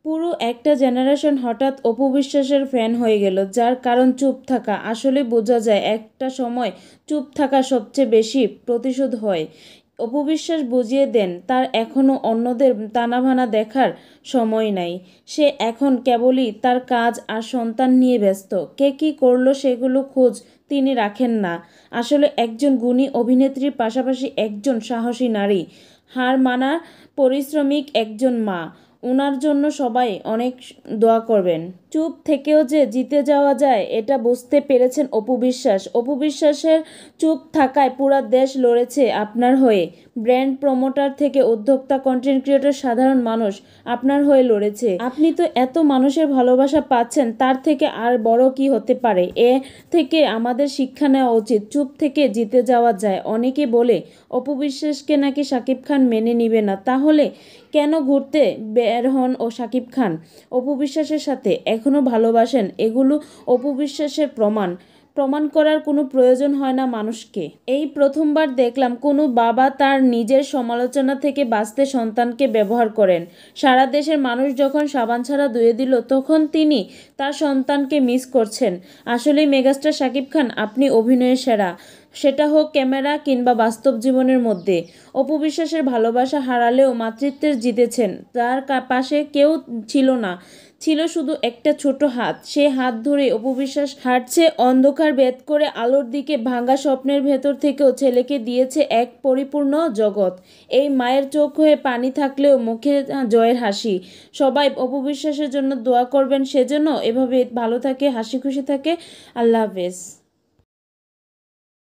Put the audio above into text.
পুরো একটা জেনারেশন হঠাৎ অপু বিশ্বাসের ফ্যান হয়ে গেল, যার কারণ চুপ থাকা। আসলে বোঝা যায় একটা সময় চুপ থাকা সবচেয়ে বেশি প্রতিশোধ হয়। অপু বিশ্বাস বুঝিয়ে দেন তার এখনও অন্যদের তানাভানা দেখার সময় নাই। সে এখন কেবলই তার কাজ আর সন্তান নিয়ে ব্যস্ত। কে কী করলো সেগুলো খোঁজ তিনি রাখেন না। আসলে একজন গুণী অভিনেত্রীর পাশাপাশি একজন সাহসী নারী, হার মানা পরিশ্রমিক একজন মা। ওনার জন্য সবাই অনেক দোয়া করবেন। চুপ থেকেও যে জিতে যাওয়া যায় এটা বুঝতে পেরেছেন অপু বিশ্বাস। অপু বিশ্বাসের চুপ থাকায় পুরা দেশ লড়েছে আপনার হয়ে। ব্র্যান্ড প্রমোটার থেকে উদ্যোক্তা, কন্টেন্ট ক্রিয়েটর, সাধারণ মানুষ আপনার হয়ে লড়েছে। আপনি তো এত মানুষের ভালোবাসা পাচ্ছেন, তার থেকে আর বড় কি হতে পারে? এ থেকে আমাদের শিক্ষা নেওয়া উচিত। চুপ থেকে জিতে যাওয়া যায়। অনেকে বলে অপু বিশ্বাসকে নাকি শাকিব খান মেনে নিবে না, তাহলে কেন ঘুরতে বের হন ও শাকিব খান অপু বিশ্বাসের সাথে এখনও ভালোবাসেন? এগুলো অপু বিশ্বাসের প্রমাণ করার কোনো প্রয়োজন হয় না মানুষকে। এই প্রথমবার দেখলাম কোনো বাবা তার নিজের সমালোচনা থেকে বাঁচতে সন্তানকে ব্যবহার করেন। সারা দেশের মানুষ যখন সাবান ছাড়া ধুয়ে দিল, তখন তিনি তার সন্তানকে মিস করছেন। আসলেই মেগাস্টার শাকিব খান, আপনি অভিনয়ের সেরা, সেটা হোক ক্যামেরা কিংবা বাস্তব জীবনের মধ্যে। অপু বিশ্বাসের ভালোবাসা হারালেও মাতৃত্বের জিতেছেন। তার পাশে কেউ ছিল না, ছিল শুধু একটা ছোট হাত। সে হাত ধরে অপু বিশ্বাস হাঁটছে অন্ধকার ভেদ করে আলোর দিকে। ভাঙা স্বপ্নের ভেতর থেকেও ছেলেকে দিয়েছে এক পরিপূর্ণ জগৎ। এই মায়ের চোখ হয়ে পানি থাকলেও মুখে জয়ের হাসি। সবাই অপু বিশ্বাসের জন্য দোয়া করবেন, সেজন্য এভাবে ভালো থাকে, হাসি খুশি থাকে। আল্লাহ হাফেজ।